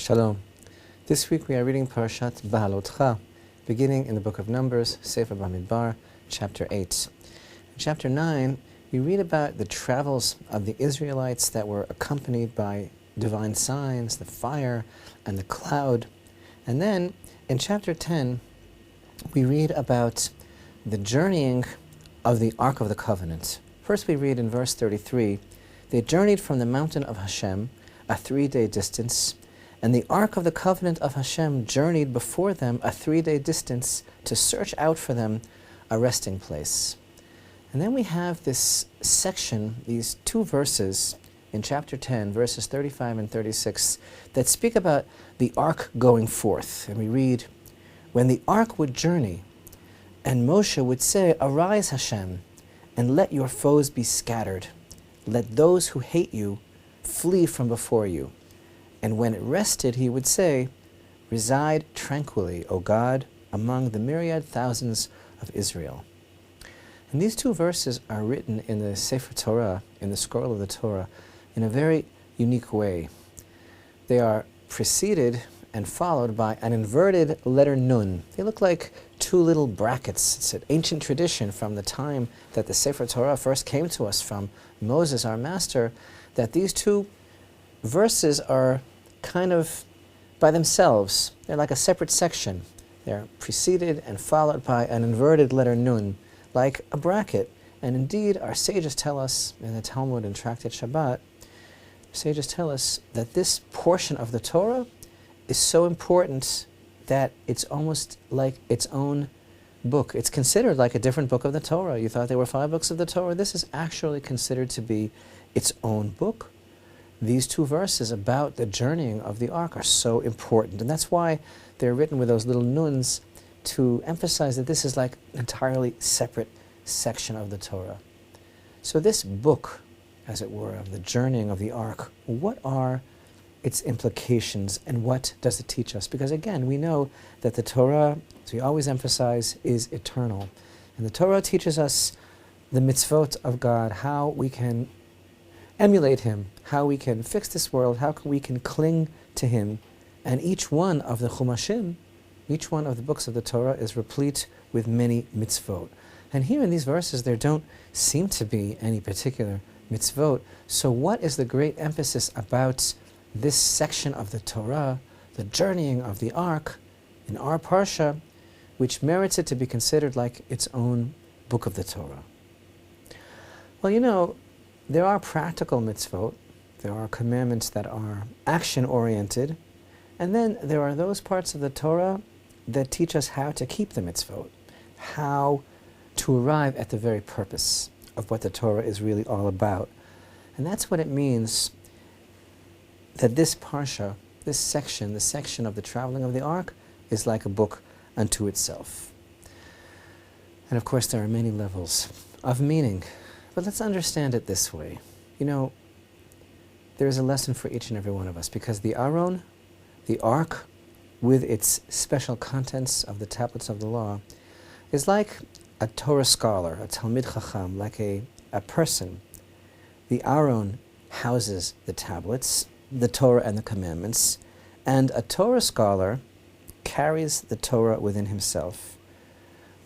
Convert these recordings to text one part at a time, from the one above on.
Shalom. This week we are reading Parashat Behaalotcha, beginning in the book of Numbers, Sefer Bamidbar, chapter 8. In chapter 9, we read about the travels of the Israelites that were accompanied by divine signs, the fire and the cloud. And then in chapter 10, we read about the journeying of the Ark of the Covenant. First we read in verse 33, they journeyed from the mountain of Hashem, a 3-day distance, and the Ark of the Covenant of Hashem journeyed before them a 3-day distance to search out for them a resting place. And then we have this section, these 2 verses in chapter 10, verses 35 and 36, that speak about the Ark going forth. And we read, when the Ark would journey, and Moshe would say, arise Hashem, and let your foes be scattered. Let those who hate you flee from before you. And when it rested, he would say, reside tranquilly, O God, among the myriad thousands of Israel. And these 2 verses are written in the Sefer Torah, in the scroll of the Torah, in a very unique way. They are preceded and followed by an inverted letter Nun. They look like 2 little brackets. It's an ancient tradition from the time that the Sefer Torah first came to us from Moses, our master, that these 2 verses are kind of by themselves. They're like a separate section. They're preceded and followed by an inverted letter Nun, like a bracket. And indeed, our sages tell us in the Talmud and Tractate Shabbat, sages tell us that this portion of the Torah is so important that it's almost like its own book. It's considered like a different book of the Torah. You thought there were 5 books of the Torah. This is actually considered to be its own book. These 2 verses about the journeying of the Ark are so important. And that's why they're written with those little nuns to emphasize that this is like an entirely separate section of the Torah. So this book, as it were, of the journeying of the Ark, what are its implications and what does it teach us? Because again, we know that the Torah, as we always emphasize, is eternal. And the Torah teaches us the mitzvot of God, how we can emulate Him, how we can fix this world, how we can cling to Him. And each one of the Chumashim, each one of the books of the Torah is replete with many mitzvot. And here in these verses there don't seem to be any particular mitzvot. So what is the great emphasis about this section of the Torah, the journeying of the Ark, in our Parsha, which merits it to be considered like its own book of the Torah? Well, you know, there are practical mitzvot, there are commandments that are action-oriented, and then there are those parts of the Torah that teach us how to keep the mitzvot, how to arrive at the very purpose of what the Torah is really all about. And that's what it means that this Parsha, this section, the section of the traveling of the Ark, is like a book unto itself. And of course there are many levels of meaning. But let's understand it this way. You know, there is a lesson for each and every one of us, because the Aron, the Ark, with its special contents of the tablets of the law, is like a Torah scholar, a Talmid Chacham, like a person. The Aron houses the tablets, the Torah and the commandments, and a Torah scholar carries the Torah within himself.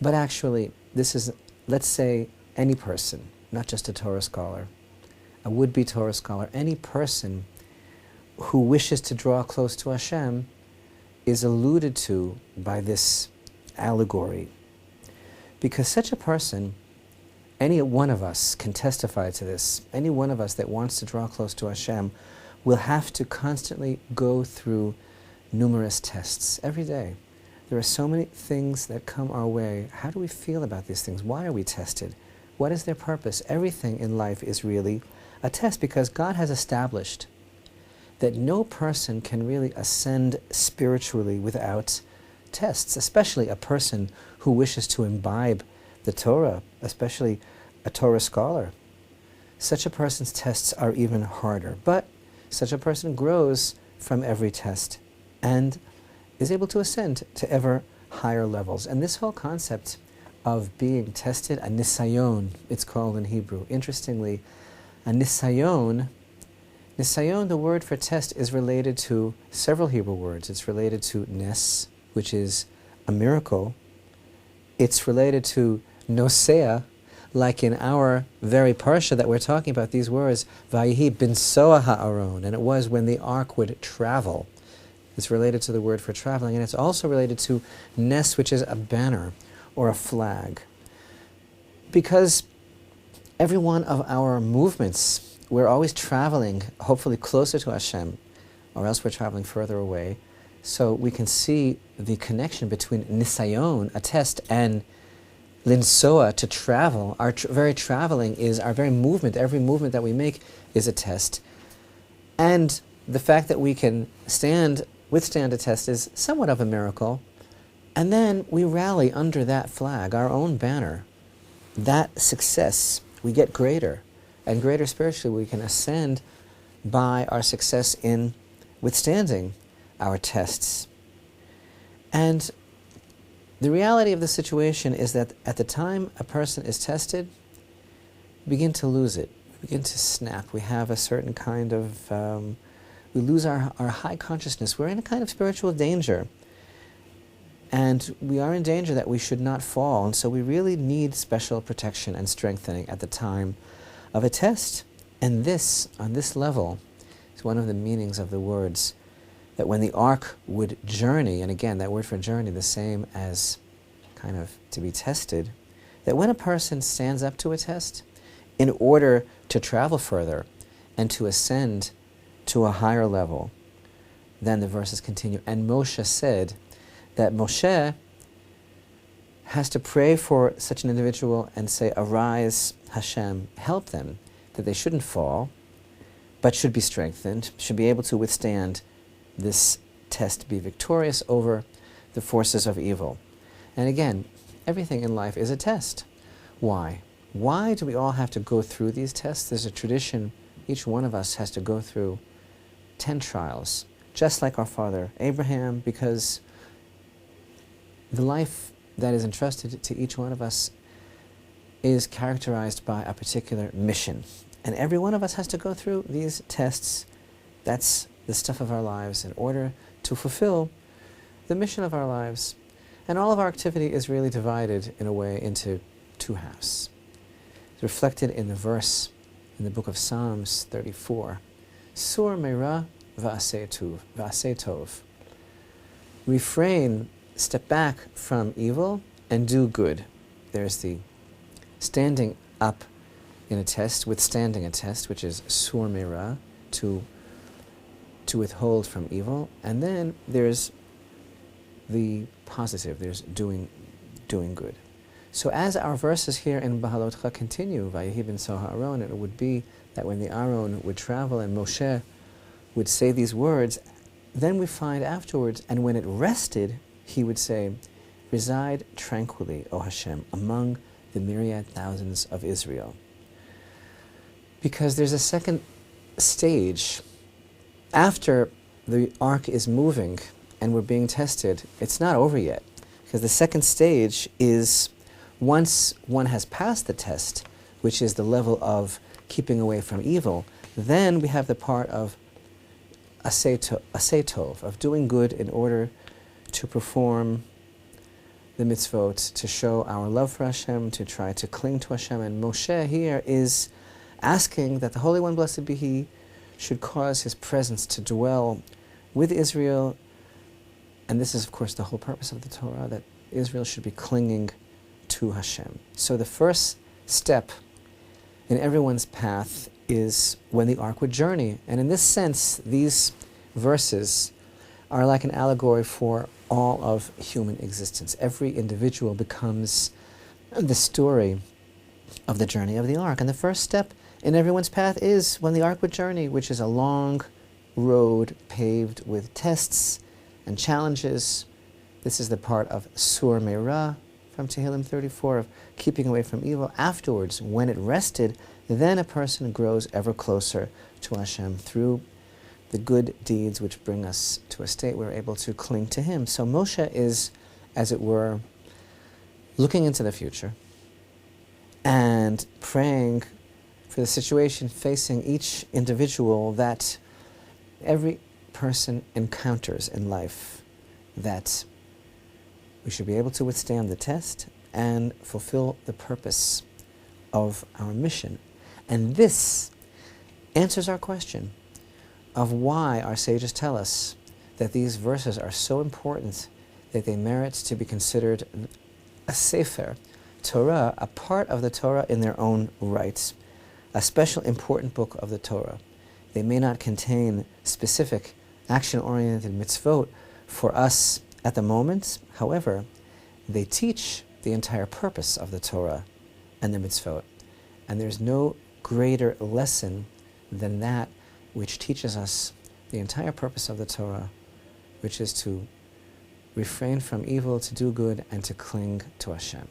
But actually, this is, let's say, any person, not just a Torah scholar, a would-be Torah scholar, any person who wishes to draw close to Hashem is alluded to by this allegory. Because such a person, any one of us can testify to this, any one of us that wants to draw close to Hashem will have to constantly go through numerous tests every day. There are so many things that come our way. How do we feel about these things? Why are we tested? What is their purpose? Everything in life is really a test, because God has established that no person can really ascend spiritually without tests, especially a person who wishes to imbibe the Torah, especially a Torah scholar. Such a person's tests are even harder, but such a person grows from every test and is able to ascend to ever higher levels. And this whole concept of being tested, a nisayon, it's called in Hebrew. Interestingly, a nisayon Nisayon, the word for test, is related to several Hebrew words. It's related to nes, which is a miracle. It's related to nosea, like in our very parsha that we're talking about, these words, Vayihi binsoa ha'aron, and it was when the ark would travel. It's related to the word for traveling, and it's also related to nes, which is a banner or a flag. Because every one of our movements, we're always traveling, hopefully closer to Hashem, or else we're traveling further away. So we can see the connection between nisayon, a test, and linsoa, to travel. Our very traveling is our very movement. Every movement that we make is a test. And the fact that we can withstand a test is somewhat of a miracle. And then we rally under that flag, our own banner. That success, we get greater. And greater spiritually, we can ascend by our success in withstanding our tests. And the reality of the situation is that at the time a person is tested, we begin to lose it. We begin to snap. We have a certain kind of, we lose our high consciousness. We're in a kind of spiritual danger. And we are in danger that we should not fall. And so we really need special protection and strengthening at the time of a test. And this, on this level, is one of the meanings of the words that when the ark would journey, and again, that word for journey, the same as kind of to be tested, that when a person stands up to a test, in order to travel further and to ascend to a higher level, then the verses continue. And Moshe said that Moshe has to pray for such an individual and say, arise, Hashem, help them, that they shouldn't fall, but should be strengthened, should be able to withstand this test, be victorious over the forces of evil. And again, everything in life is a test. Why? Why do we all have to go through these tests? There's a tradition, each one of us has to go through 10 trials, just like our father Abraham, because the life that is entrusted to each one of us is characterized by a particular mission. And every one of us has to go through these tests. That's the stuff of our lives in order to fulfill the mission of our lives. And all of our activity is really divided in a way into two halves. It's reflected in the verse in the book of Psalms 34. Sur meira va'aseh tov. Refrain, step back from evil and do good. There's the standing up in a test, withstanding a test, which is sur meira, to withhold from evil. And then there's the positive, there's doing good. So as our verses here in Behaalotcha continue, Vayihi binsoa ha'aron, it would be that when the Aaron would travel and Moshe would say these words, then we find afterwards, and when it rested, he would say, reside tranquilly, O Hashem, among the myriad thousands of Israel. Because there's a second stage. After the ark is moving and we're being tested, it's not over yet. Because the second stage is, once one has passed the test, which is the level of keeping away from evil, then we have the part of aseh tov, of doing good in order to perform the mitzvot, to show our love for Hashem, to try to cling to Hashem. And Moshe here is asking that the Holy One, blessed be He, should cause His presence to dwell with Israel. And this is, of course, the whole purpose of the Torah, that Israel should be clinging to Hashem. So the first step in everyone's path is when the ark would journey. And in this sense, these verses are like an allegory for all of human existence. Every individual becomes the story of the journey of the ark. And the first step in everyone's path is when the ark would journey, which is a long road paved with tests and challenges. This is the part of sur meira from Tehillim 34, of keeping away from evil. Afterwards, when it rested, then a person grows ever closer to Hashem through the good deeds which bring us to a state where we're able to cling to Him. So Moshe is, as it were, looking into the future and praying for to the situation facing each individual that every person encounters in life, that we should be able to withstand the test and fulfill the purpose of our mission. And this answers our question of why our sages tell us that these verses are so important that they merit to be considered a sefer, Torah, a part of the Torah in their own right, a special important book of the Torah. They may not contain specific action-oriented mitzvot for us at the moment. However, they teach the entire purpose of the Torah and the mitzvot. And there's no greater lesson than that which teaches us the entire purpose of the Torah, which is to refrain from evil, to do good, and to cling to Hashem.